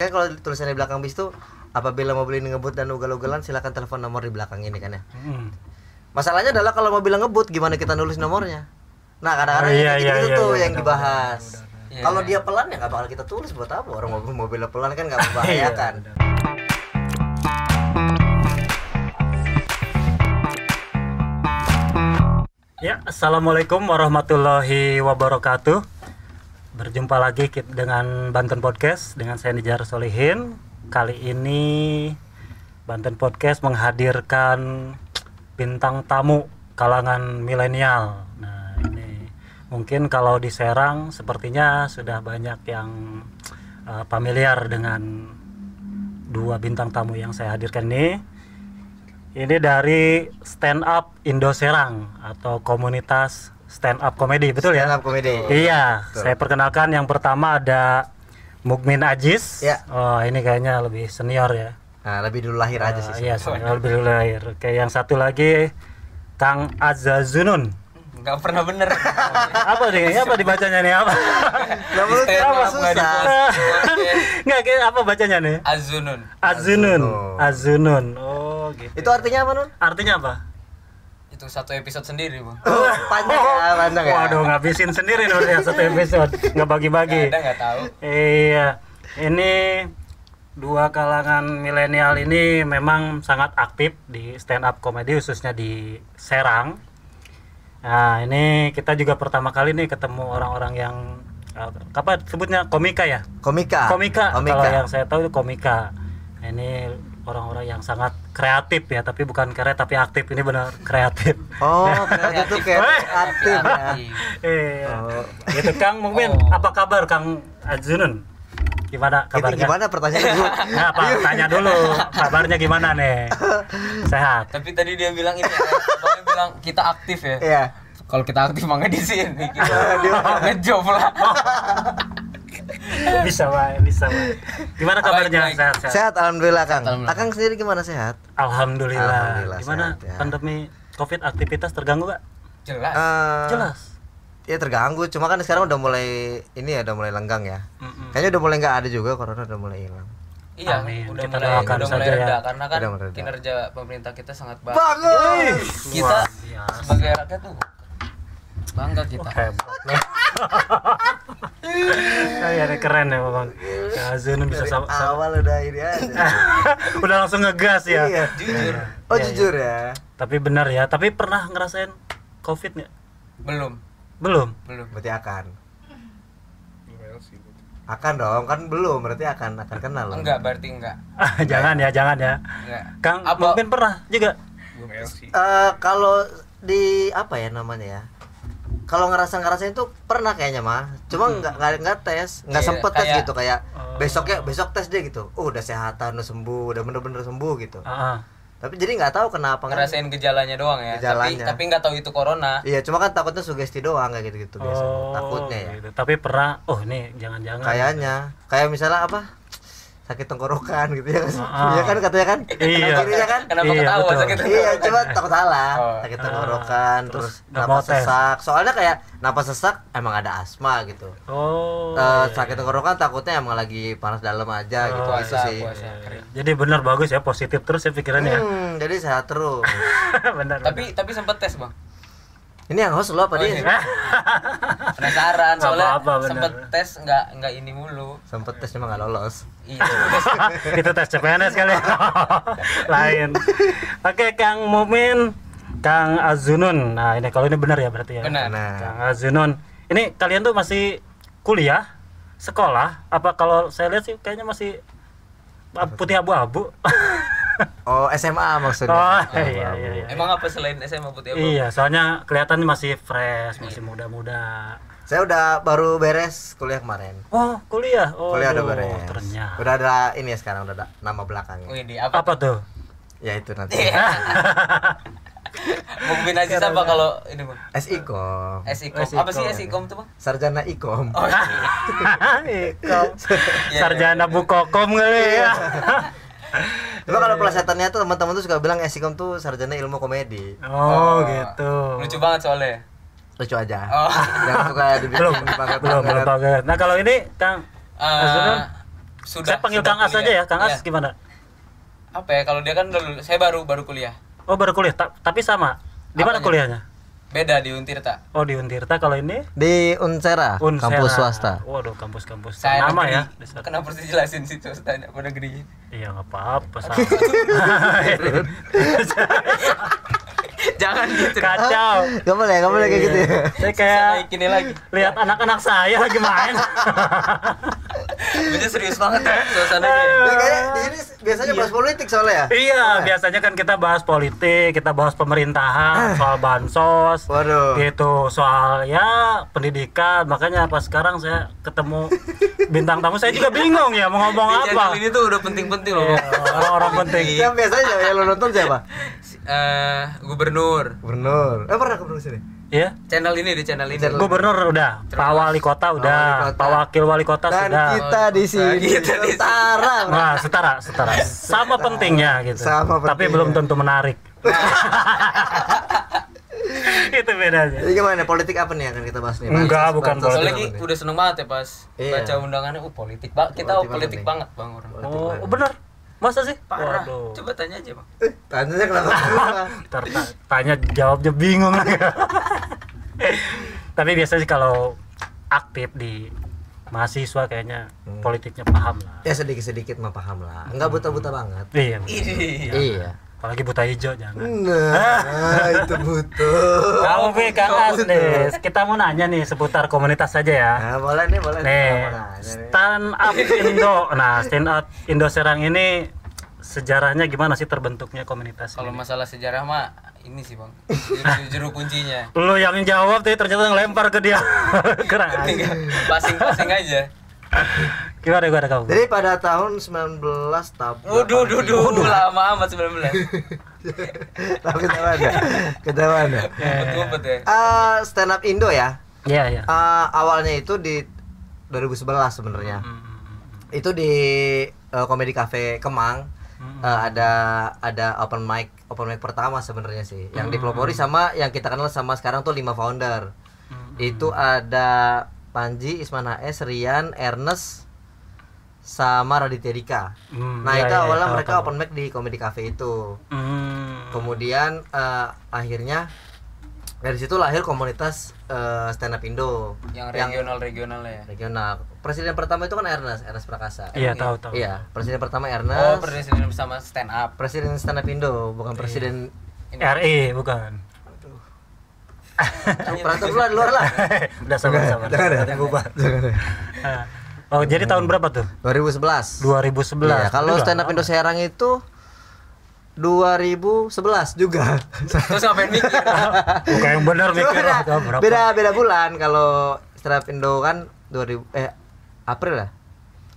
Kan kalau tulisannya di belakang bis tuh apabila mau beli ngebut dan ugal-ugalan silakan telepon nomor di belakang ini kan ya. Masalahnya adalah kalau mau bilang ngebut gimana kita nulis nomornya. Nah kadang-kadang gitu tuh yang dibahas. Kalau dia pelan ya nggak bakal kita tulis, buat apa orang mobilnya pelan kan nggak membahayakan. Ya, assalamualaikum warahmatullahi wabarakatuh. Berjumpa lagi dengan Banten Podcast dengan saya Nijar Solihin. Kali ini Banten Podcast menghadirkan bintang tamu kalangan milenial. Nah, ini mungkin kalau di Serang sepertinya sudah banyak yang familiar dengan dua bintang tamu yang saya hadirkan ini. Ini dari Stand Up Indo Serang atau komunitas stand up komedi, betul ya? Stand up komedi. Iya, betul. Saya perkenalkan yang pertama ada Mukmin Ajis. Ya. Oh, ini kayaknya lebih senior ya. Nah, lebih dulu lahir aja sih. Iya, lebih dulu lahir. Oke, yang satu lagi Kang Azazunun. Nggak pernah bener. Apa nih? Apa dibacanya nih? Apa? Nggak perlu apa susah. Nggak, kayak apa bacanya nih? Azunun. Azunun. Azunun. Oh, gitu. Itu artinya apa, Nun? Artinya apa? Itu satu episode sendiri, Bang. Panjang ya. Waduh, ngabisin sendiri dong ya satu episode, nggak bagi-bagi. Nggak tahu. Iya, ini dua kalangan milenial ini memang sangat aktif di stand up comedy khususnya di Serang. Nah, ini kita juga pertama kali nih ketemu orang-orang yang apa sebutnya komika ya? Komika. Kalau yang saya tahu itu komika. Nah, ini orang-orang yang sangat kreatif ya, tapi bukan keren tapi aktif. Ini benar kreatif. Oh, kreatif itu kayak aktif ya. Iya. Gitu Kang, mungkin apa kabar Kang Azunun? Gimana kabarnya? Itu gimana pertanyaan dulu? Nah, Pak, tanya dulu. Kabarnya gimana nih? Sehat. Tapi tadi dia bilang ini, abangnya bilang kita aktif ya. Iya. Kalau kita aktif mah nggak di sini. Kita ngejob lah. Bisa, Pak. Gimana kabarnya? Baik. Sehat. Sehat alhamdulillah, Kang. Alhamdulillah. Akang sendiri gimana, sehat? Alhamdulillah. Alhamdulillah, Gimana sehat, ya. pandemi Covid, aktivitas terganggu gak? Jelas. Jelas. Ya terganggu, cuma kan sekarang udah mulai udah mulai lenggang ya. Kayaknya udah mulai nggak ada juga, corona udah mulai hilang. Iya, Amin. udah Kita mulai doakan udah saja mulai ya. reda karena kan Udah mulai reda. kinerja pemerintah kita sangat bagus. Bagus. Kita Luar biasa. sebagai rakyat tuh bangga kita. Hebat. Iya, keren ya Bang. Azunun bisa sama. Awal udah ini aja. Udah langsung ngegas ya. Iya. Jujur, Oh Iya, jujur ya. Tapi benar ya, tapi pernah ngerasain Covid nggak? Belum. Berarti akan. Akan dong, kan belum, berarti akan kenal loh. Enggak, berarti enggak. jangan ya. Enggak. Kang Apa- mungkin pernah juga. Kalau di apa ya namanya ya? Kalau ngerasain itu pernah kayaknya mah. Cuma nggak tes, nggak Iya, sempet tes kayak- gitu kayak besok tes deh gitu. Oh, udah sehatan, udah sembuh, udah bener-bener sembuh gitu. Tapi jadi nggak tahu kenapa Ngerasain gejalanya doang ya. Gejalanya. Tapi nggak tahu itu corona. Iya, cuma kan takutnya sugesti doang kayak gitu-gitu biasanya. Takutnya ya. Gitu. Tapi pernah, ini jangan-jangan. Kayaknya, kayak misalnya apa? Sakit tenggorokan gitu ya. Iya kan katanya kan? Iya. Kirinya kan? Kenapa Iya, ketawa betul. sakit? Iya, coba takut salah. Oh. Sakit tenggorokan, terus nggak mau napas tes. sesak. Soalnya kayak napas sesak emang ada asma gitu. Oh. Sakit tenggorokan takutnya emang lagi panas dalam aja gitu itu Puasa, sih. kering. Jadi benar bagus ya, positif terus ya pikirannya. Jadi sehat terus. Benar. Tapi sempet tes, Bang. Ini yang host lo apa dia? Penasaran soalnya apa-apa, bener. sempet tes nggak ini mulu. Sempet tes cuma nggak lolos. Iya. Itu tes CPNS kali. Lain. Oke, Kang Mumin, Kang Azunun. Nah, ini kalau ini benar ya berarti ya. Benar. Nah, Kang Azunun. Ini kalian tuh masih kuliah, sekolah? Apa kalau saya lihat sih kayaknya masih putih abu-abu. oh SMA maksudnya. Oh, iya. Emang apa selain SMA Putih Abu? Iya, soalnya kelihatan masih fresh, masih muda-muda. Saya udah baru beres kuliah kemarin. Oh, kuliah. Oh, Kuliah udah beres. Ternyata. Udah ada ini ya sekarang udah ada nama belakangnya. Wih, di apa? Apa tuh? Ya itu nanti. Mungkin aja apa kalau ini, Bang? SIKOM. SIKOM. Apa sih SIKOM tuh, Bang? Sarjana IKOM. Oh, Ikom. Iya, Sarjana Bukokom kali ya. Cuma kalau pelesetannya tuh teman-teman tuh suka bilang SIKOM tuh sarjana ilmu komedi. Oh, gitu. Lucu banget soalnya. Lucu aja. Oh. Jangan suka dibikin Belum banget. banget. Nah, kalau ini Kang Azunun, Sudah. Saya panggil sudah Kang As kuliah. aja ya. Kang As Iya. gimana? Apa ya, kalau dia kan saya baru kuliah. Oh, baru kuliah, tapi sama. Di mana Apanya? kuliahnya? Beda di Untirta. Oh, di Untirta. Kalau ini Di Unsera, Unsera. kampus swasta. Waduh, kampus-kampus Saya nama negeri. ya. di sana. Kenapa harus dijelasin situ tanya pada negeri? Iya, nggak apa-apa. Sama. Jangan gitu. Kacau. Gak boleh kayak gitu ya. Saya kayak Naik ini lagi. lihat anak-anak saya lagi main. Bener serius banget ya suasananya. Ya, kayak di sini biasanya bahas politik soalnya ya. Iya, biasanya kan kita bahas politik, kita bahas pemerintahan, soal bansos, Waduh. gitu, soal ya pendidikan. Makanya pas sekarang saya ketemu bintang tamu, saya juga bingung ya mau ngomong Di apa. channel ini tuh udah penting-penting loh. Iya, orang-orang penting. Yang biasanya yang lo nonton siapa? Gubernur. Gubernur. Pernah gubernur sini? Iya. Channel ini di channel ini. Gubernur udah, Pak Wali Kota udah, Wali Kota. Pak Wakil Wali Kota Dan sudah. kita di sini Kita di sini. setara. Nah, setara. Sama pentingnya gitu. Sama Tapi pentingnya. belum tentu menarik. Itu bedanya. Jadi gimana politik apa nih yang akan kita bahas nih? Enggak, bukan Bansos Soalnya apa lagi nih? udah seneng banget ya pas Iya. baca undangannya. Politik banget. Kita Politik politik banget banget bang orang. Oh, bener. Masa sih? Parah. Waduh. Coba tanya aja bang. Tanyanya kenapa semua? Ntar tanya jawabnya bingung. Tapi biasanya sih kalau aktif di mahasiswa kayaknya politiknya paham lah. Ya sedikit-sedikit mah paham lah. Enggak buta-buta banget. Iya. Iya. Iya. Apalagi buta hijau jangan. Nah, itu butuh. Kamu Kang Asdes, kita mau nanya nih seputar komunitas saja ya. Nah, boleh nih, boleh. Nih, Nah, ini. Stand Up Indo. Nah, Stand Up Indo Serang ini sejarahnya gimana sih terbentuknya komunitas Kalau ini? masalah sejarah mah ini sih bang. Juru kuncinya. Lu yang jawab tuh ternyata ngelempar ke dia. Kurang aja. Pasing-pasing aja. Gimana kamu? Jadi pada tahun 19 tahun. Waduh, lama amat 19. Tapi ketahuan ya. Ngumpet-ngumpet ya. Stand Up Indo ya. Iya, iya. Awalnya itu di 2011 sebenarnya. Itu di Comedy Cafe Kemang. Ada open mic pertama sebenarnya sih. Yang dipelopori sama yang kita kenal sama sekarang tuh 5 founder. Itu ada Panji, Isman HS, Rian, Ernest, sama Raditya Dika. Nah iya, itu iya, awalnya tahu, mereka tahu. open mic di Comedy Cafe itu. Kemudian Kemudian akhirnya dari situ lahir komunitas Stand Up Indo Yang regional ya. regional. Presiden pertama itu kan Ernest Prakasa. iya tahu. Iya, presiden pertama Oh, Ernest. presiden bersama stand up. Presiden Stand Up Indo, bukan presiden. RI bukan. Peraturan lu di luar lah. Udah sabar. Jangan ya. Nanti bubar. Jangan ya. Ah. Oh, jadi tahun berapa tuh? 2011. 2011. Iya, kalau Udah Stand Up lama. Indo Serang itu 2011 juga. Terus ngapain mikir? Bukan yang benar mikir lah, tahun berapa. Beda bulan. Kalau Stand Up Indo kan 2000 April ya?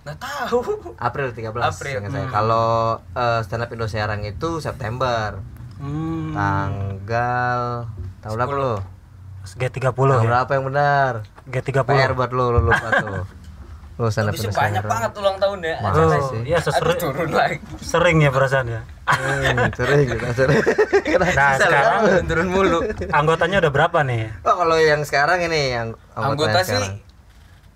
Nggak tahu. April 13. April. Ingat saya. Kalau Stand Up Indo Serang itu September. Tanggal tahun berapa lo? G30 Tahun ya. berapa yang benar? G30. PR buat lo lupa tuh. Lo Stand Up Bisa Indo banyak Serang. banget ulang tahun ya. Masa Oh, sih? iya Aduh, turun lagi. sering ya perasaan ya. Sering kita sering. Nah, sekarang Turun mulu. anggotanya udah berapa nih? Oh, kalau yang sekarang ini yang Anggota yang sih sekarang.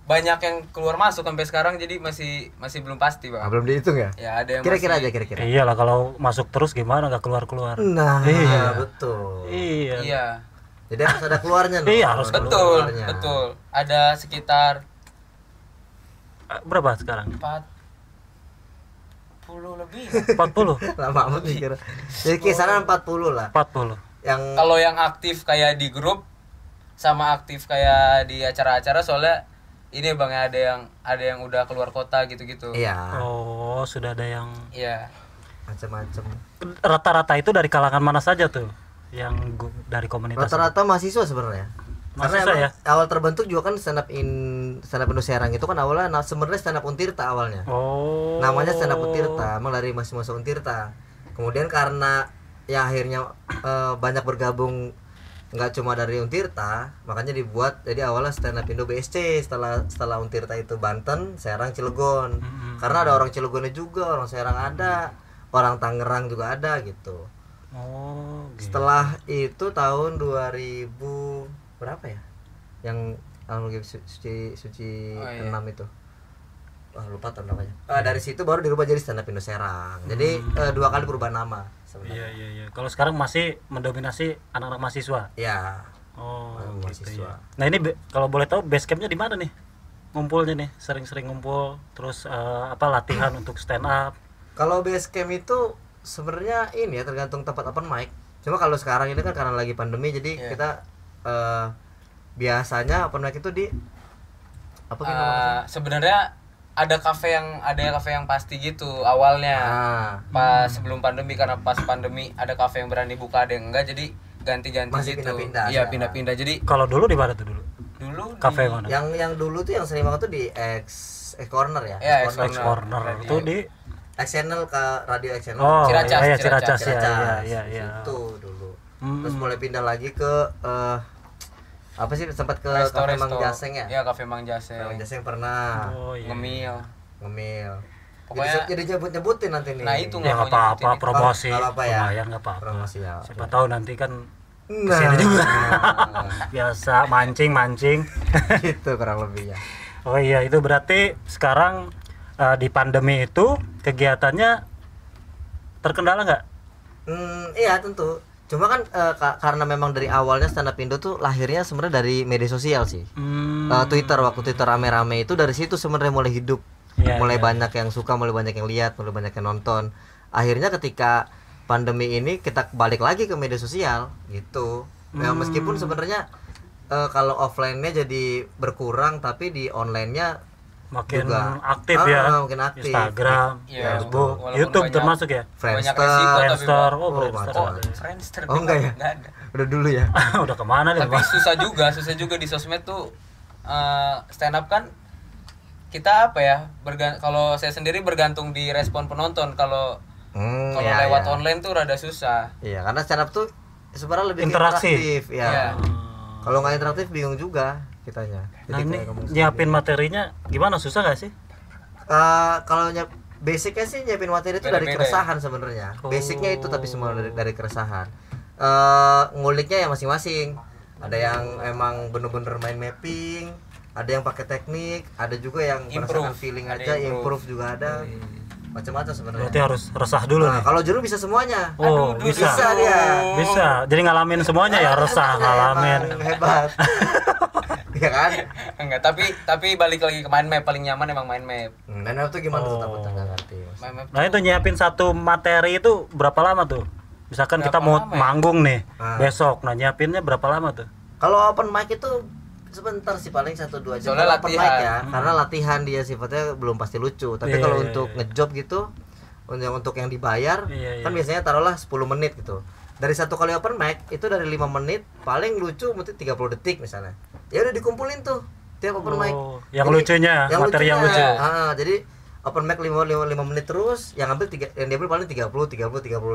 banyak yang keluar masuk sampai sekarang, jadi masih belum pasti bang. Belum dihitung ya? Ya ada yang Kira-kira masih- aja kira-kira. Iyalah kalau masuk terus gimana nggak keluar-keluar. Nah, Iya. betul. Iya. Iya. Jadi harus ada keluarnya. Iya, harus Betul, keluarnya. betul. Ada sekitar Berapa sekarang? 40 lebih. 40. Lama amat mikir. Jadi kisaran 40 lah. 40. Yang Kalau yang aktif kayak di grup sama aktif kayak di acara-acara, soalnya ini bang ya, ada yang udah keluar kota gitu-gitu. iya, Oh, sudah ada yang Iya. macam-macam. rata-rata itu dari kalangan mana saja tuh yang dari komunitas? Rata-rata mahasiswa sebenarnya. Karena Mahasiswa emang ya? awal terbentuk juga kan Stand Up Indo Serang itu kan awalnya sebenarnya Stand Up Untirta awalnya. Oh. Namanya Stand Up Untirta, emang dari mahasiswa Untirta. Kemudian karena ya akhirnya banyak bergabung nggak cuma dari Untirta, makanya dibuat jadi awalnya Stand Up Indo BSC setelah Untirta itu Banten, Serang, Cilegon. Karena ada orang Cilegonnya juga, orang Serang ada, orang Tangerang juga ada gitu. Oh. Gitu. Setelah itu tahun 2000 berapa ya? Yang Suci Oh, iya. 6 itu. lupa tahun namanya. Dari situ baru dirubah jadi Stand Up Indo Serang. Jadi 2 kali berubah nama sebenarnya. Iya. Kalau sekarang masih mendominasi anak-anak mahasiswa. Iya. Oh, gitu mahasiswa. ya. Nah, ini kalau boleh tahu base campnya di mana nih? Ngumpulnya nih, sering-sering ngumpul, terus latihan untuk stand up. Kalau base camp itu sebenarnya ini ya tergantung tempat open mic. Cuma kalau sekarang ini kan karena lagi pandemi jadi kita biasanya open mic itu di apa namanya? Sebenarnya ada kafe yang pasti gitu awalnya. Pas sebelum pandemi, karena pas pandemi ada kafe yang berani buka, ada yang enggak, jadi ganti-ganti masih gitu. pindah-pindah. Iya, pindah-pindah. Jadi kalau dulu di mana tuh dulu? Dulu Kafe mana? Yang dulu tuh yang sering banget tuh di X Corner ya. Iya, X Corner itu di X Channel ke Radio X Channel. Oh, Ciracas, iya, Ciracas. iya. Itu dulu. Terus mulai pindah lagi ke apa sih sempat ke Resto. Kafe Mang Jaseng ya? Iya, Kafe Mang Jaseng. Mang Jaseng pernah. Oh, iya. Ngemil. Pokoknya jadi nyebut-nyebutin nanti nih. Nah, itu Ya nggak apa-apa, promosi. Nggak apa-apa ya. Lumayan nggak apa-apa. Promosi ya. Siapa tahu nanti kan Nah, kesini juga. Biasa mancing. Gitu kurang lebih ya. Oh iya, itu berarti sekarang di pandemi itu kegiatannya terkendala nggak? Iya tentu. Cuma kan karena memang dari awalnya Stand Up Indo tuh lahirnya sebenarnya dari media sosial sih. Twitter, waktu Twitter rame-rame itu dari situ sebenarnya mulai hidup. Mulai banyak yang suka, mulai banyak yang lihat, mulai banyak yang nonton. Akhirnya ketika pandemi ini kita balik lagi ke media sosial gitu. Ya meskipun sebenarnya kalau offline-nya jadi berkurang, tapi di online-nya makin juga aktif ya. Makin aktif. Instagram, Iya, Facebook, walaupun YouTube banyak- termasuk ya. Banyak resiko tapi Friendster, Oh, Friendster. macam-macam. Friendster Oh, enggak ya? Enggak ada. Udah dulu ya. Udah kemana nih? Tapi Bang? susah juga di sosmed tuh stand up kan kita apa ya? Kalau saya sendiri bergantung di respon penonton. Kalau lewat online tuh rada susah. Iya, karena stand up tuh sebenarnya lebih Interaksi. interaktif ya. Iya. Kalau nggak interaktif bingung juga kitanya. Nah, ini kayak ngomong nyiapin materinya gimana, susah gak sih? kalau basicnya sih nyiapin materi itu dari Beda-beda keresahan sebenarnya. Basicnya itu tapi semua dari keresahan. Nguliknya ya masing-masing. Ada yang emang bener-bener main mapping, ada yang pakai teknik, ada juga yang berdasarkan feeling Ada aja, improve. improve juga ada. Macam-macam sebenarnya. Berarti harus resah dulu Nah, nih. kalau Juru bisa semuanya. Oh, Aduh, bisa. Bisa dia. Bisa. Jadi ngalamin semuanya ya, resah, ngalamin. Emang hebat. Iya kan? Enggak, tapi balik lagi ke mind map, paling nyaman emang mind map. Dan itu gimana tuh takutnya nggak ngerti. Mas. Mind map Nah, itu nyiapin satu materi itu berapa lama tuh? Misalkan kita Berapa mau lama ya? manggung nih Ah. besok, nah nyiapinnya berapa lama tuh? Kalau open mic itu sebentar sih, paling 1-2 jam. Soalnya Kalau open latihan. mic ya, karena latihan dia sifatnya belum pasti lucu. Tapi Iya, kalau iya, untuk iya. ngejob gitu, untuk yang dibayar, Iya, kan iya. biasanya taruhlah 10 menit gitu. Dari satu kali open mic itu dari 5 menit paling lucu mungkin 30 detik misalnya. Ya udah dikumpulin tuh tiap open mic. Oh, yang lucunya, materi yang lucu. Jadi open mic 5 menit terus, yang diambil paling 30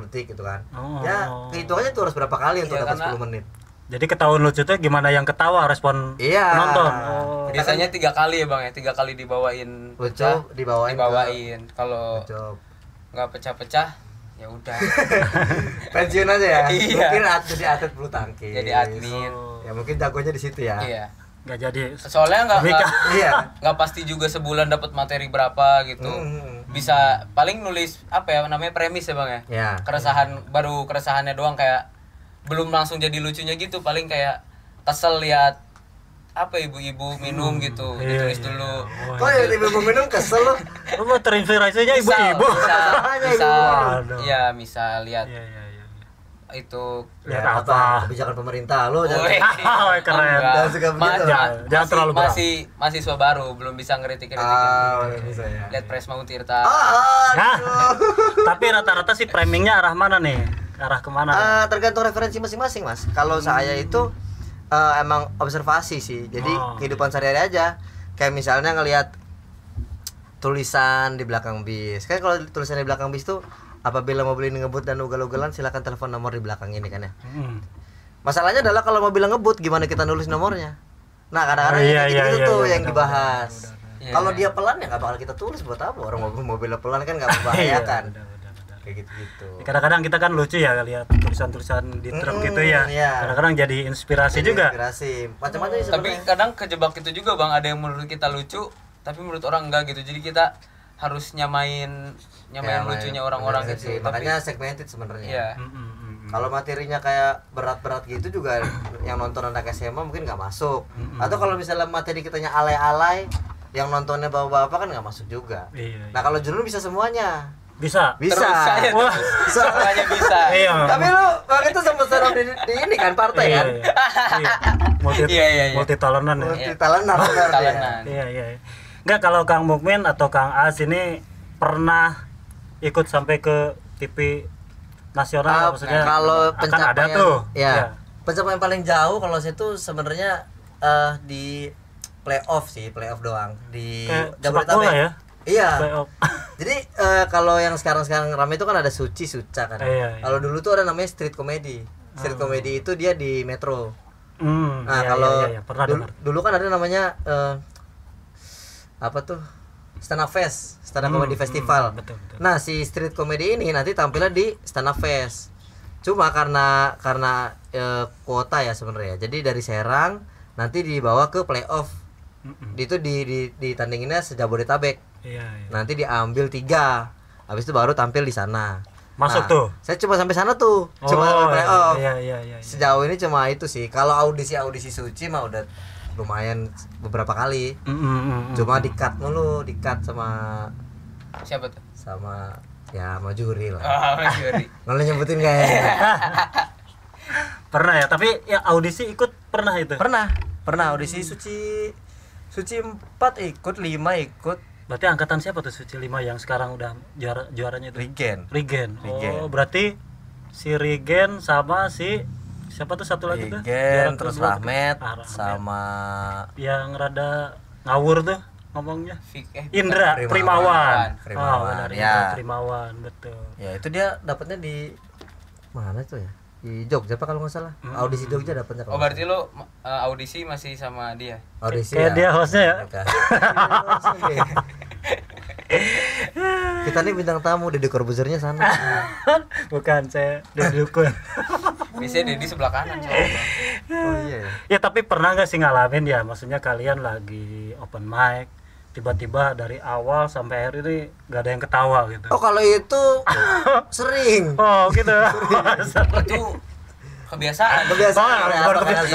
detik gitu kan. Oh. Ya, hitungannya tuh harus berapa kali untuk Iya, dapat karena- 10 menit. Jadi ketahuan lucu tuh gimana yang ketawa respon Iya. penonton. Oh. biasanya 3 kali ya Bang ya, 3 kali dibawain Lucu, pecah, dibawain Kalau Job. nggak pecah-pecah ya udah. Pensiun aja ya. Iya. Mungkin jadi atlet bulu tangkis. Jadi admin. Ya mungkin jagonya di situ ya. Iya. Nggak jadi. Soalnya Iya. nggak pasti juga sebulan dapat materi berapa gitu. Bisa paling nulis apa ya namanya premis ya Bang ya. Ya. Keresahannya doang, kayak belum langsung jadi lucunya gitu, paling kayak kesel lihat apa ibu-ibu minum gitu, Iya, ditulis iya. dulu. Oh, Kok ya tiba minum kesel lo? Lu terinspirasinya ibu-ibu. Waduh. Iya, misal lihat Iya, iya, iya. itu Lihat apa? Kebijakan pemerintah lo jangan. Woi. Oh, keren. Enggak. Jangan suka begitu. Jangan terlalu berat. masih mahasiswa baru, belum bisa ngeritik-ngeritik. Belum bisa ya. Lihat Presma Tirta. Nah, tapi rata-rata sih framingnya arah mana nih? Arah kemana? Tergantung referensi masing-masing, Mas. Kalau saya itu emang observasi sih. Jadi kehidupan sehari-hari aja. Kayak misalnya ngelihat tulisan di belakang bis. Kan kalau tulisan di belakang bis tuh apabila mau beli ngebut dan ugal-ugalan silakan telepon nomor di belakang ini kan ya. Masalahnya adalah kalau mau bilang ngebut gimana kita nulis nomornya. Nah, kadang-kadang Iya, gitu iya, tuh iya, yang benar, dibahas. Iya. Kalau dia pelan ya nggak bakal kita tulis, buat apa orang mobilnya pelan kan nggak membahayakan. Benar. Kayak gitu-gitu. Kadang-kadang kita kan lucu ya lihat tulisan-tulisan di truk gitu ya. Iya. Kadang-kadang jadi inspirasi Jadi juga. inspirasi. Macam-macam sih Tapi sebenarnya. kadang kejebak itu juga Bang, ada yang menurut kita lucu tapi menurut orang enggak gitu. Jadi kita harus nyamain lucunya orang-orang gitu. Makanya segmented sebenarnya. Iya. Kalau materinya kayak berat-berat gitu juga yang nonton anak SMA mungkin nggak masuk. Atau kalau misalnya materi kitanya alay-alay, yang nontonnya bapak-bapak kan nggak masuk juga. Iya. Nah kalau judul bisa semuanya. Bisa. Terus saya semuanya bisa. Iya. Tapi lu waktu itu sempat serem di ini kan partai kan? Multi talentan ya. Multi talentan. Iya. Enggak, kalau Kang Mukmin atau Kang As ini pernah ikut sampai ke TV nasional maksudnya? Kalau akan pencapaian ada tuh. Ya. Pencapaian paling jauh kalau saya tuh sebenarnya di playoff doang di Jabodetabek ya. Iya. Playoff. Jadi kalau yang sekarang ramai itu kan ada Suca kan. Iya. Kalau dulu tuh ada namanya street comedy. Street comedy itu dia di Metro. Nah, iya, kalau iya, pernah dulu kan ada namanya apa tuh? Stand Up Fest, Stand Up Comedy Festival. Betul. Nah, si street comedy ini nanti tampilnya di Stand Up Fest. Cuma karena kuota ya sebenarnya. Jadi dari Serang nanti dibawa ke playoff. Itu ditandinginnya se-Jabodetabek. Iya. Nanti diambil 3. Habis itu baru tampil di sana. Masuk Nah, tuh. Saya cuma sampai sana tuh. Cuma sampai playoff. Iya. Sejauh ini cuma itu sih. Kalau audisi Suci mah udah lumayan beberapa kali. Cuma di-cut mulu, sama Siapa tuh? sama juri lah. Oh, juri. Nggak nyebutin kayaknya. Pernah ya, tapi ya audisi ikut pernah itu. Pernah audisi Suci 4 ikut, 5 ikut. Berarti angkatan siapa tuh Suci 5 yang sekarang udah juaranya itu? Rigen. Oh, berarti si Rigen sama si siapa tuh satu lagi tuh? Rigen, terus Rahmat sama yang rada ngawur tuh ngomongnya. Indra Primawan. Primawan. Indra Primawan, betul. Ya, itu dia dapatnya di mana tuh ya? Di Jogja apa kalau nggak salah. Audisi Jogja dapatnya. Oh, berarti lo audisi masih sama dia? Audisi kayak ya. dia hostnya ya. Kita nih bintang tamu, Deddy Corbuzier-nya sana. Bukan, saya Deddy Dukun. Biasanya Deddy sebelah kanan soalnya. Oh iya ya. Ya tapi pernah nggak sih ngalamin ya, maksudnya kalian lagi open mic, tiba-tiba dari awal sampai akhir ini gak ada yang ketawa gitu. Oh, kalau itu sering. Oh gitu. Itu kebiasaan.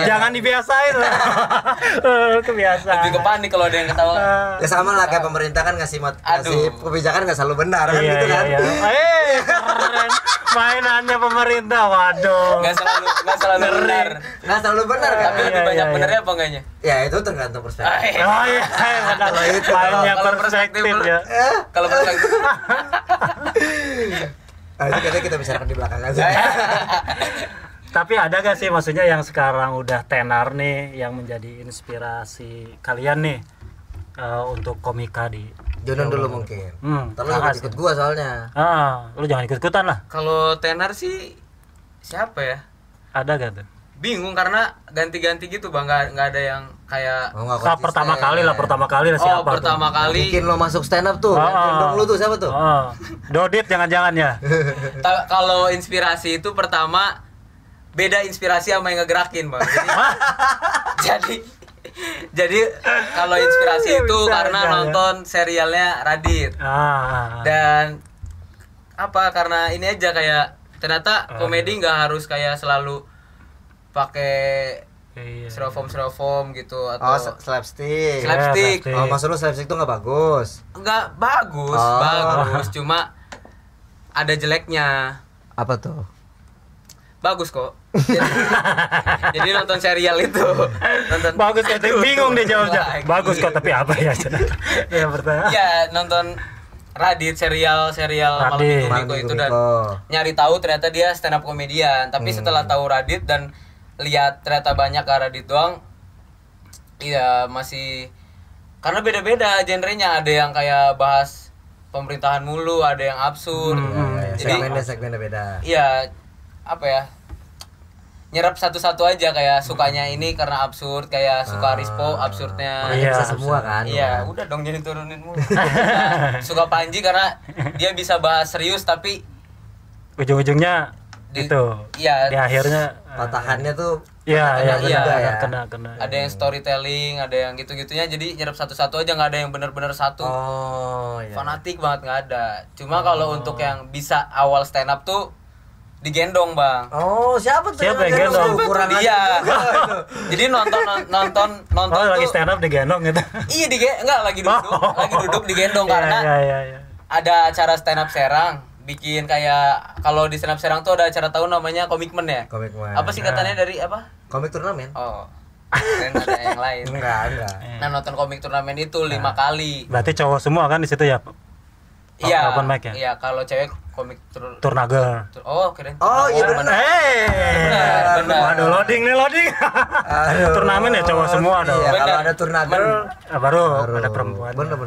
Jangan dibiasain lah. Kebiasaan. Lebih ke panik kalau ada yang ketawa. Ya sama lah kayak pemerintah kan ngasih kebijakan nggak selalu benar kan gitu kan. Keren. Mainannya pemerintah, waduh. Nggak selalu benar. Nggak selalu benar kan. Tapi lebih banyak benernya apa enggaknya? Ya itu tergantung perspektif. Oh iya, benar. Mainnya perspektif ya. Kalau perspektif. Itu kayaknya kita bicarakan di belakang aja. Tapi ada gak sih maksudnya yang sekarang udah tenar nih yang menjadi inspirasi kalian nih untuk komika di Jonon dulu mungkin. Terus ikut gua soalnya. Lu jangan ikut-ikutan lah. Kalau tenar sih siapa ya? Ada gak tuh? Bingung karena ganti-ganti gitu Bang, nggak ada yang kayak pertama kali lah siapa? Pertama kali. Bikin lo masuk stand up tuh. Gendong lu tuh siapa tuh? Dodit jangan-jangan ya. Kalau inspirasi itu pertama beda inspirasi sama yang ngegerakin Bang. Jadi kalau inspirasi itu karena nonton serialnya Radit. Dan karena ini aja kayak ternyata komedi nggak harus kayak selalu pakai styrofoam gitu atau slapstick. Oh, maksud lu slapstick itu nggak bagus? Nggak bagus, cuma ada jeleknya. Apa tuh? Bagus kok. Jadi nonton serial itu. Bagus kok, bingung dia jawabnya. Bagus kok tapi apa ya? Ya bertanya. Ya nonton Radit serial malam minggu itu dan nyari tahu ternyata dia stand up komedian. Tapi setelah tahu Radit dan lihat ternyata banyak ke Radit doang, iya masih karena beda-beda genrenya. Ada yang kayak bahas pemerintahan mulu, ada yang absurd. Jadi segmennya beda. Iya, apa ya, nyerap satu-satu aja, kayak sukanya ini karena absurd, kayak suka Rispo absurdnya. Bisa semua kan. Iya, udah dong jadi turunin mulu. Nah, suka Panji karena dia bisa bahas serius tapi ujung-ujungnya itu. Iya. Di akhirnya patahannya tuh iya iya. kena. Ada yang storytelling, ada yang gitu-gitunya, jadi nyerap satu-satu aja, nggak ada yang benar-benar satu. Iya. Fanatik banget nggak ada. Cuma kalau untuk yang bisa awal stand up tuh digendong, Bang. Siapa tuh Siapa yang gendong? Kurang Dia. Jadi nonton lagi tuh. stand up digendong gitu. Iya enggak lagi duduk digendong karena Iya. ada acara stand up Serang, bikin kayak kalau di stand up Serang tuh ada acara tahun namanya komitmen ya. Komitmen. Apa sih katanya dari apa? Komik turnamen? Oh. Dan ada yang lain. Enggak. Nah, nonton komik turnamen itu 5 kali. Berarti cowok semua kan di situ ya? Iya. Open mic ya? Iya, kalau cewek komik Turnaga. Oh, keren. Iya benar. Benar. Waduh, loading. Turnamen ya cowok semua dong. Iya, kalau Benar. ada turnamen Baru ada perempuan. bener.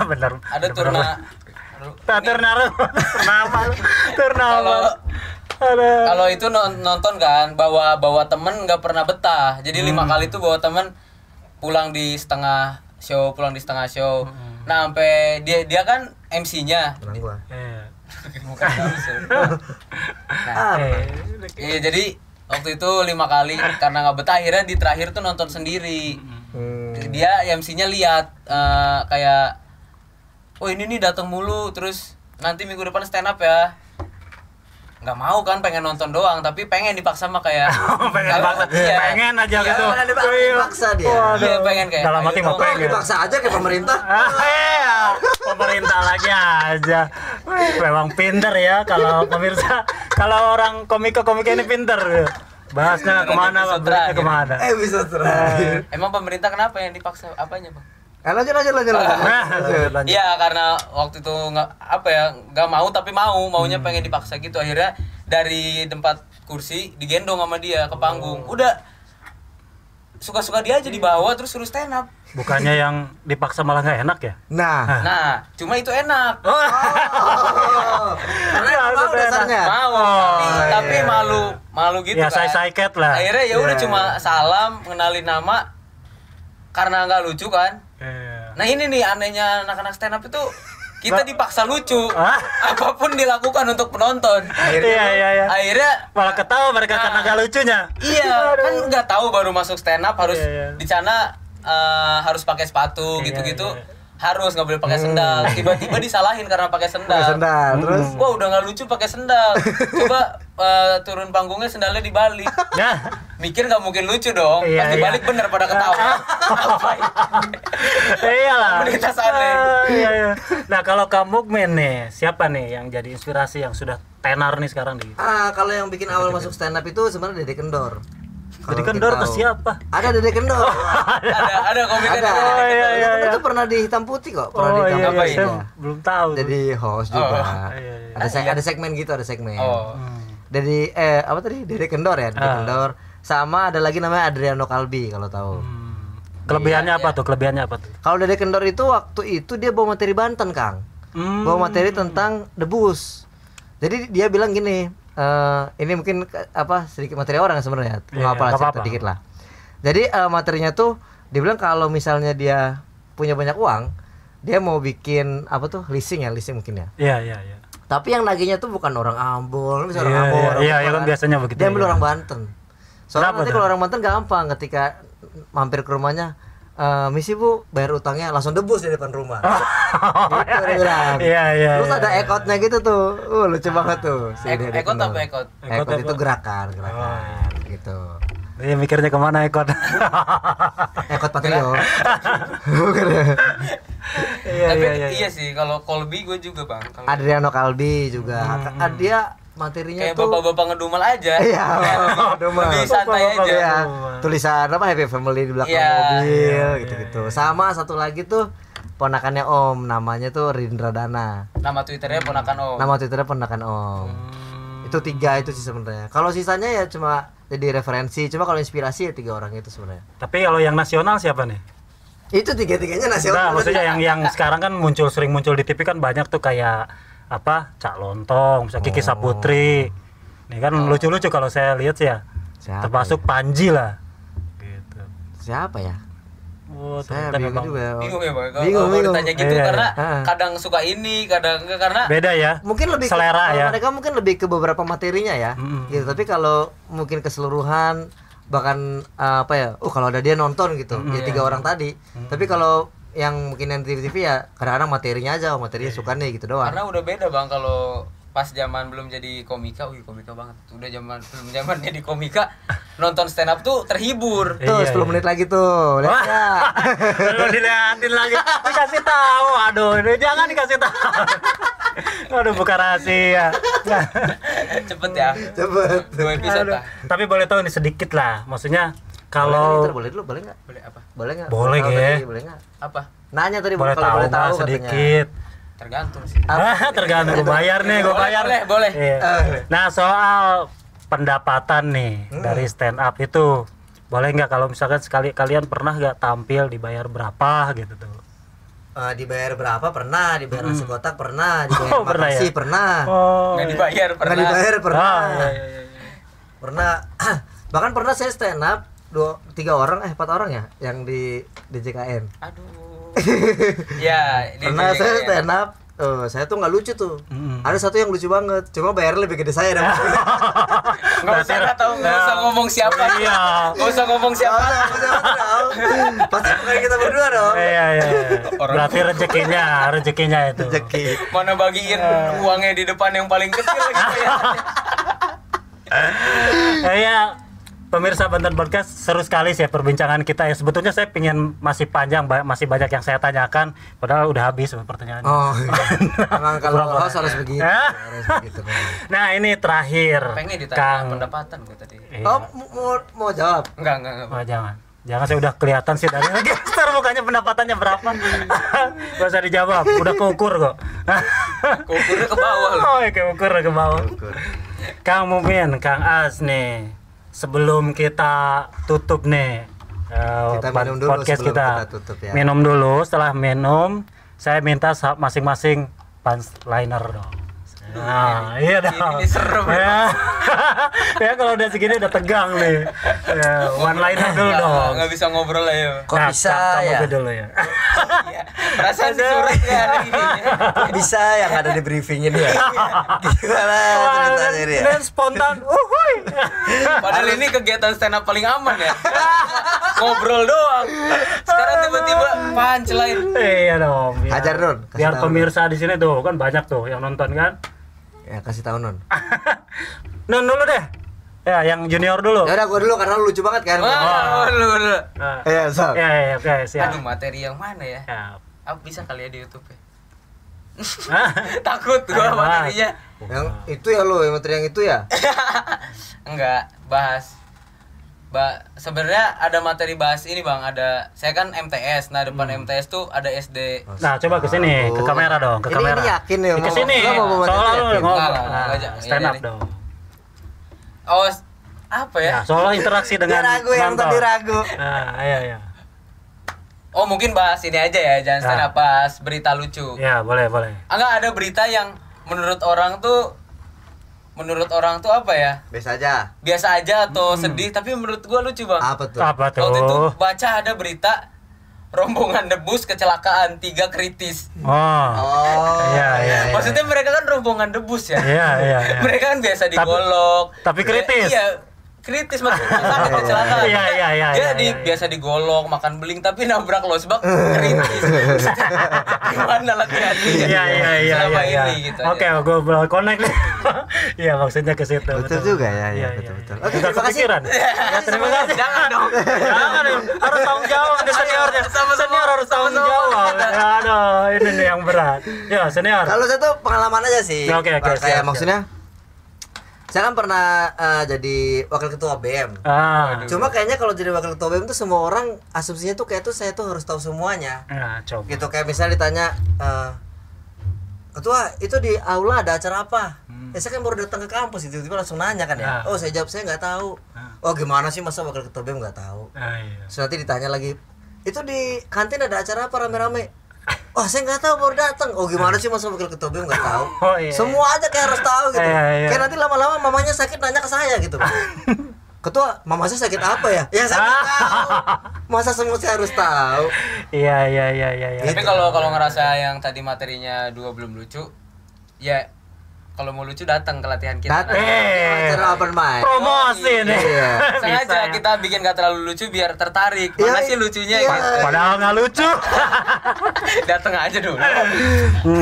Bener. Ada turna. Turnamen. Kalau itu nonton kan bawa temen nggak pernah betah. Jadi 5 kali tuh bawa temen pulang di setengah show. Nah, sampai dia kan MC-nya. Tenang gua. Bukan MC. Nah, iya, jadi waktu itu 5 kali karena nggak betah, akhirnya di terakhir tuh nonton sendiri. Dia MC-nya lihat kayak ini nih datang mulu, terus nanti minggu depan stand up ya. Nggak mau kan, pengen nonton doang, tapi pengen dipaksa mah kayak pengen aja gitu. Dipaksa dia. Iya, pengen kayak dalam hati mau pengen. Dipaksa aja kayak pemerintah. Pemerintah lagi aja. Memang pinter ya kalau pemirsa. Kalau orang komika ini pinter. Bahasnya kemana, berarti kemana. Bisa terakhir. Emang pemerintah kenapa yang dipaksa apanya, Bang? Lanjut. Iya, karena waktu itu nggak mau tapi maunya pengen dipaksa gitu. Akhirnya dari tempat kursi digendong sama dia ke panggung. Udah suka-suka dia aja dibawa terus suruh stand up. Bukannya yang dipaksa malah nggak enak ya? Nah, cuma itu enak. Karena mau dasarnya. Mau, tapi malu gitu ya, kan. saya cat lah. Akhirnya ya udah cuma salam, kenalin nama karena nggak lucu kan. Nah, ini nih anehnya anak-anak stand up itu kita dipaksa lucu. Apapun dilakukan untuk penonton. Iya. Akhirnya malah ketawa mereka karena gak lucunya. Iya, kan nggak tahu baru masuk stand up harus di sana harus pakai sepatu gitu-gitu. Harus nggak boleh pakai sendal. Tiba-tiba disalahin karena pakai sendal. Terus Wah, udah nggak lucu pakai sendal. Coba turun panggungnya sendalnya dibalik. Mikir nggak mungkin lucu dong. Pas dibalik bener pada ketawa. Iyalah. Berita aneh. Iya. Nah, kalau kamu nih, siapa nih yang jadi inspirasi yang sudah tenar nih sekarang nih? kalau yang bikin awal masuk stand up itu sebenarnya Dede Kendor. Dede Kendor ke siapa? Ada Dede Kendor. Ada komika. Iya. Itu pernah di Hitam Putih kok. Pernah di Hitam Putih. Saya belum tahu. Jadi host juga. Ada segmen gitu, ada segmen. Jadi apa tadi? Dede Kendor ya, Dede Kendor. Sama ada lagi namanya Adriano Kalbi kalau tahu. Kelebihannya apa tuh? Kalau Dede Kendor itu waktu itu dia bawa materi Banten, Kang. Bawa materi tentang debus. Jadi dia bilang gini, ini mungkin sedikit materi orang sebenarnya, cerita dikit lah. Jadi materinya tuh dia bilang kalau misalnya dia punya banyak uang, dia mau bikin leasing mungkin ya. Iya. Tapi yang nagihnya tuh bukan orang Ambon, misalnya orang Ambon. Iya, kan biasanya begitu. Dia ambil orang Banten. Soalnya nanti kalau orang Banten gampang ketika mampir ke rumahnya, misi Bu, bayar utangnya langsung debus di depan rumah. Gitu dia bilang. Iya. Terus ada ekotnya gitu tuh. Lucu banget tuh. Ekot apa ekot? Ekot itu gerakan gitu. Dia mikirnya kemana ekot? Ekot Patrio. Tapi iya sih, kalau Kolbi gue juga, Bang. Adriano Kalbi juga. Dia materinya kayak tuh bapak-bapak ngedumel aja. Iya, lebih santai aja. Ya. Tulisan Happy Family di belakang mobil gitu-gitu. Sama satu lagi tuh ponakannya Om, namanya tuh Rindra Dana. Nama Twitternya ponakan Om. Nama Twitternya ponakan Om. Itu 3 itu sih sebenarnya. Kalau sisanya ya cuma jadi referensi. Cuma kalau inspirasi ya 3 orang itu sebenarnya. Tapi kalau yang nasional siapa nih? Itu 3-3-nya nasional. Nah, maksudnya yang sekarang kan sering muncul di TV kan banyak tuh kayak Cak Lontong, misalnya Kiki Saputri. Ini kan lucu-lucu kalau saya lihat sih ya. Termasuk Panji lah. Gitu. Siapa ya? Oh, Saya ternyata bingung memang juga. Bingung ya bang kalau Bingung, mau bingung. ditanya gitu Iya, karena iya. kadang suka ini kadang enggak karena beda ya. Mungkin lebih selera kalau ya. mereka mungkin lebih ke beberapa materinya ya. Gitu. Tapi kalau mungkin keseluruhan bahkan apa ya? Kalau ada dia nonton gitu. Ya 3 orang tadi. Tapi kalau yang mungkin yang TV ya kadang-kadang materinya aja, materinya suka nih gitu doang. karena udah beda bang kalau pas zaman belum jadi komika, wih komika banget. Udah belum zaman jadi komika, nonton stand up tuh terhibur. Tuh 10 menit lagi tuh. Lihat nggak? Lu dilihatin lagi. Dikasih tahu. Aduh, ini jangan dikasih tahu. Aduh, bukan rahasia. Cepet ya. Cepet. 2 episode Aduh. lah. Tapi boleh tahu nih sedikit lah. Maksudnya kalau boleh dulu, boleh nggak? Boleh apa? Boleh nggak? Boleh, Tahu Ge. tadi, boleh nggak? Apa? Nanya tadi boleh kalau tahu boleh tahu nggak katanya. sedikit. Tergantung sih. Tergantung gue bayar nih, gue bayar. Boleh. Iya. Nah, soal pendapatan nih dari stand up itu boleh nggak kalau misalkan sekali kalian pernah nggak tampil dibayar berapa gitu tuh? Dibayar berapa pernah, dibayar nasi kotak pernah, dibayar Oh, pernah makasih ya? pernah. Oh, Nggak dibayar pernah. Nggak dibayar pernah. Ah, iya. Pernah. Bahkan pernah saya stand up 4 orang ya yang di JKN. Aduh. Ya, Pernah saya stand up, saya tuh nggak lucu tuh. Ada satu yang lucu banget, cuma bayarnya lebih gede saya dong. Nggak usah ngomong siapa. Iya. Nggak usah ngomong siapa. Pasti bukan kita berdua dong. Iya. Berarti rezekinya itu. Rezeki. Mana bagiin uangnya di depan yang paling kecil gitu ya. Ya, pemirsa Banten Podcast, seru sekali sih ya perbincangan kita ya. Sebetulnya saya pengen masih panjang, masih banyak yang saya tanyakan, padahal udah habis pertanyaannya. Oh, iya. Emang kalau host harus begitu. Ya. Harus begitu. Nah, ini terakhir, Pengen ditanya Kang. pendapatan gue tadi. Iya. Oh, mau jawab? Enggak. Oh, jangan, saya udah kelihatan sih dari register mukanya pendapatannya berapa. Gak usah dijawab, udah keukur kok. Ukurnya ke bawah loh. Oh, ya, keukur ke bawah. Kang Mumin, Kang As nih, sebelum kita tutup nih Kita minum dulu podcast sebelum kita, kita tutup ya. minum dulu. Setelah minum, saya minta masing-masing punchliner dong. Nah, iya dong. Ini serem. Ya kalau udah segini udah tegang nih. Ya, one liner dulu dong. Nggak bisa ngobrol lah ya. Kok bisa kamu ya? dulu ya. Iya. Perasaan di surat ya hari ini. Kok bisa yang ada di briefingin ya? Gimana ceritanya ini ya? Dan spontan. Uhuy. Padahal ini kegiatan stand up paling aman ya. Ngobrol doang. Sekarang tiba-tiba punchline. Iya dong. Hajar, Don. Kasih Biar tahu, pemirsa di sini tuh kan banyak tuh yang nonton kan. Ya kasih tahu Non. Non dulu deh. Ya, yang junior dulu. Ya udah gua dulu karena lu lucu banget kan. Wah, lu. Nah, Iya, so. ya, oke, siap. Aduh, materi yang mana ya? Ya. Apa bisa kali ya di YouTube ya? Hah? Takut gua Ayo, Mas. materinya. Yang itu ya lo, yang materi yang itu ya. Enggak, bahas. Sebenarnya ada materi bahas ini bang, ada saya kan MTS, nah depan MTS tuh ada SD. Nah, coba ke sini, ke kamera dong, ke Ini kamera. yakin ya, Ke sini. mau Soalnya lu yakin. ngomong. Enggak, Nah, enggak, stand up ini. dong. Oh, apa ya? Ya, soalnya interaksi Dia dengan ragu yang penonton. tadi ragu. Nah, iya. Oh, mungkin bahas ini aja ya, jangan stand up, bahas berita lucu. Ya, boleh. Enggak, ada berita yang menurut orang tuh apa ya? Biasa aja atau sedih, tapi menurut gua lucu bang. Apa tuh? Apa tuh? Waktu itu baca ada berita rombongan debus kecelakaan 3 kritis. Oh. Oh. Iya. Maksudnya mereka kan rombongan debus ya. Iya. Mereka kan biasa digolok. Tapi kritis. Iya, kritis maksudnya sakit kecelakaan. Iya. Jadi biasa digolok, makan beling tapi nabrak losbak kritis. Gimana latihannya? Iya. Selama ini gitu. Oke, gue belum connect nih. Iya, maksudnya ke situ. Betul juga ya, Iya, betul. Oke, Oke, terima kasih. kepikiran. Ya, terima kasih. Jangan dong. Jangan nih, harus tanggung jawab nih seniornya. Senior harus tanggung jawab. Ya, aduh, ini nih yang berat. Ya, senior. Kalau saya tuh pengalaman aja sih. Oke, Kayak siap. maksudnya saya kan pernah jadi wakil ketua BEM. Cuma kayaknya kalau jadi wakil ketua BEM tuh semua orang asumsinya tuh kayak tuh saya tuh harus tahu semuanya. Nah, coba. Gitu kayak misalnya ditanya ketua itu di aula ada acara apa? Ya saya kan baru datang ke kampus tiba-tiba langsung nanya kan ya. Oh saya jawab saya nggak tahu. Oh gimana sih masa wakil ketua BEM nggak tahu? Iya. Terus nanti ditanya lagi itu di kantin ada acara apa rame-rame? Oh saya nggak tahu baru datang. Oh gimana sih masa wakil ketua BEM nggak tahu? Oh, iya. Semua aja kayak harus tahu gitu. Iya. Kayak nanti lama-lama mamanya sakit nanya ke saya gitu. Ketua, mama saya sakit apa ya? Ya saya nggak tahu. Masa semua saya harus tahu? Iya. Tapi kalau ngerasa yang tadi materinya 2 belum lucu, ya kalau mau lucu datang ke latihan kita. Datang. Acara open mic. Promosi nih. Iya. Sengaja kita bikin gak terlalu lucu biar tertarik. Mana sih lucunya? Iya. Padahal nggak lucu. Datang aja dulu.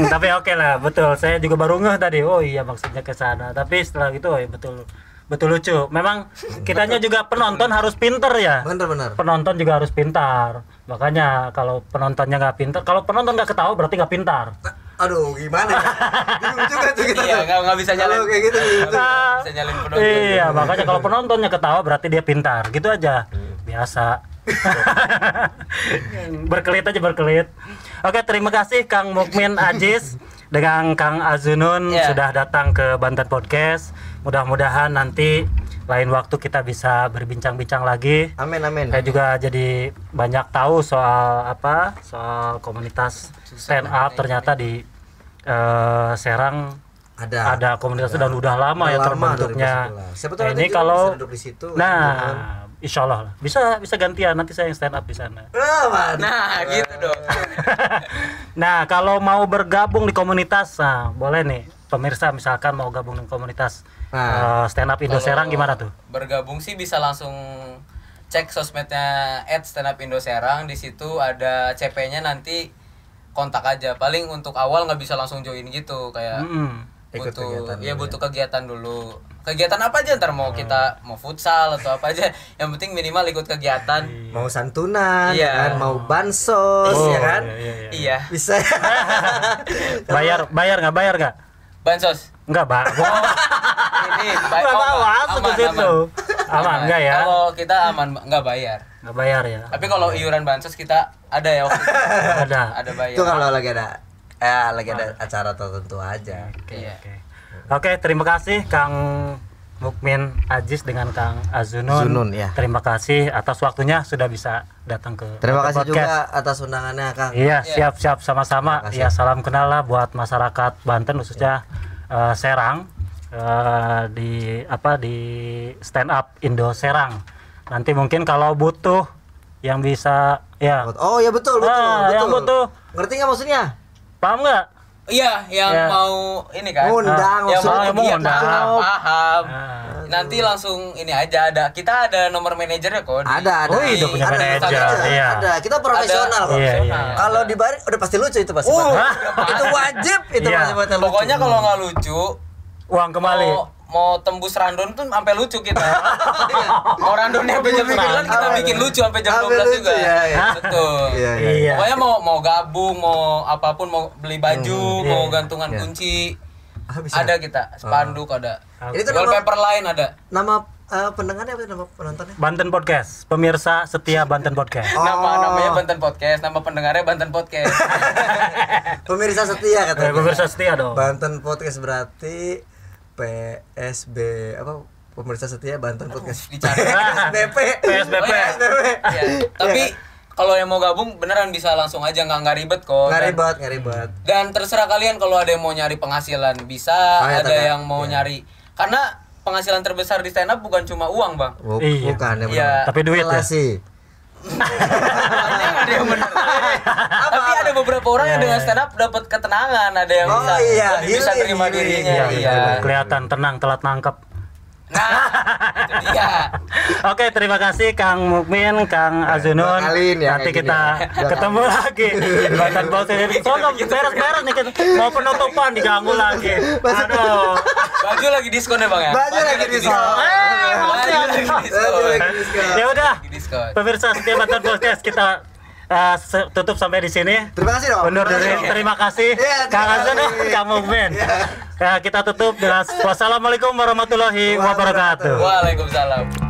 Tapi oke lah, betul. Saya juga baru ngeh tadi. Oh iya maksudnya ke sana. Tapi setelah itu oh, iya, betul lucu. Memang kitanya juga penonton harus pinter ya. Bener. Penonton juga harus pintar. Makanya kalau penontonnya nggak pintar, kalau penonton nggak ketawa berarti nggak pintar. Aduh, gimana ya? Bingung juga tuh kita. Iya, nggak bisa nyalain. Kalau kayak gitu. Bisa nyalain penonton. Iya, makanya kalau penontonnya ketawa berarti dia pintar. Gitu aja. Biasa. berkelit. Oke, terima kasih Kang Mukmin Ajis dengan Kang Azunun sudah datang ke Banten Podcast. Mudah-mudahan nanti lain waktu kita bisa berbincang-bincang lagi. Amin. Saya juga jadi banyak tahu soal komunitas stand up. Ternyata di Serang ada komunitas dan udah lama ya terbentuknya. Ini kalau insya Allah bisa gantian nanti saya yang stand up di sana. Nah, gitu dong. Nah, kalau mau bergabung di komunitas, boleh nih pemirsa misalkan mau gabung dengan komunitas stand up Indo Serang gimana tuh? Bergabung sih bisa langsung cek sosmednya @standupindo_serang. Di situ ada CP-nya, nanti kontak aja. Paling untuk awal nggak bisa langsung join gitu, kayak butuh kegiatan dulu. Kegiatan apa aja ntar mau kita mau futsal atau apa aja, yang penting minimal ikut kegiatan. Mau santunan, kan? Mau bansos, ya kan? Iya. Bisa. Bayar nggak? Bansos? Enggak, Pak. Ini aman enggak ya? Kalau kita aman nggak bayar. Nggak bayar ya. Tapi kalau iuran bansos kita ada ya waktu itu. Ada bayar. Itu kalau lagi ada acara tertentu aja. Oke, terima kasih Kang Mukmin Ajis dengan Kang Azunun. Ya. Terima kasih atas waktunya sudah bisa datang ke Terima kasih podcast. juga atas undangannya, Kang. Iya, siap sama-sama. Ya, salam kenal lah buat masyarakat Banten khususnya Serang di stand up Indo Serang. Nanti mungkin kalau butuh yang bisa Oh ya betul. yang butuh. Ngerti nggak maksudnya? Paham nggak? Iya, yang mau ini kan. Ngundang, yang mau ngundang. Paham. Nanti langsung ini aja kita ada nomor manajernya kok. Ada. Oh, itu punya manajer. Iya. Ada. Kita profesional kok. Iya. Kalau dibayar udah pasti lucu itu pasti. Itu wajib itu Iya. pasti buat lucu. Pokoknya kalau nggak lucu, Uang kembali. mau tembus random tuh sampai lucu kita. Mau randonnya sampai jam 9 kita bikin lucu sampai jam 12 juga. Betul. Iya. Pokoknya mau gabung, mau apapun, mau beli baju, mau gantungan kunci. Ada kita, spanduk ada. Ini tuh wallpaper lain ada. Nama pendengarnya apa, nama penontonnya? Banten Podcast, pemirsa setia Banten Podcast. Namanya Banten Podcast, nama pendengarnya Banten Podcast. Pemirsa setia katanya. Pemirsa setia dong. Banten Podcast berarti PSB apa? Pemirsa setia Banten Podcast. Dicari. PSBP. Ya, tapi kalau yang mau gabung beneran bisa langsung aja, nggak ribet kok. Nggak ribet. Dan terserah kalian kalau ada yang mau nyari penghasilan bisa, ada yang mau nyari, karena penghasilan terbesar di stand up bukan cuma uang, Bang. Bukan ya. Tapi duit ya. Ada yang bener. Tapi ada beberapa orang yang dengan stand up dapat ketenangan, ada yang bisa terima dirinya. Iya. Kelihatan tenang, telat nangkep. Nah, itu dia. Oke, terima kasih Kang Mukmin, Kang Azunun. Nanti kita ketemu lagi di Banten Podcast. Soalnya beres-beres nih, mau penutupan diganggu lagi. Aduh. Baju lagi diskon ya, Bang ya? Baju lagi diskon. Ya udah. Pemirsa setia Banten Podcast, kita tutup sampai di sini. Terima kasih dong. Undur diri. Terima kasih Kang Azunun, Kang Mukmin. Kita tutup dengan wassalamualaikum warahmatullahi wabarakatuh. Waalaikumsalam.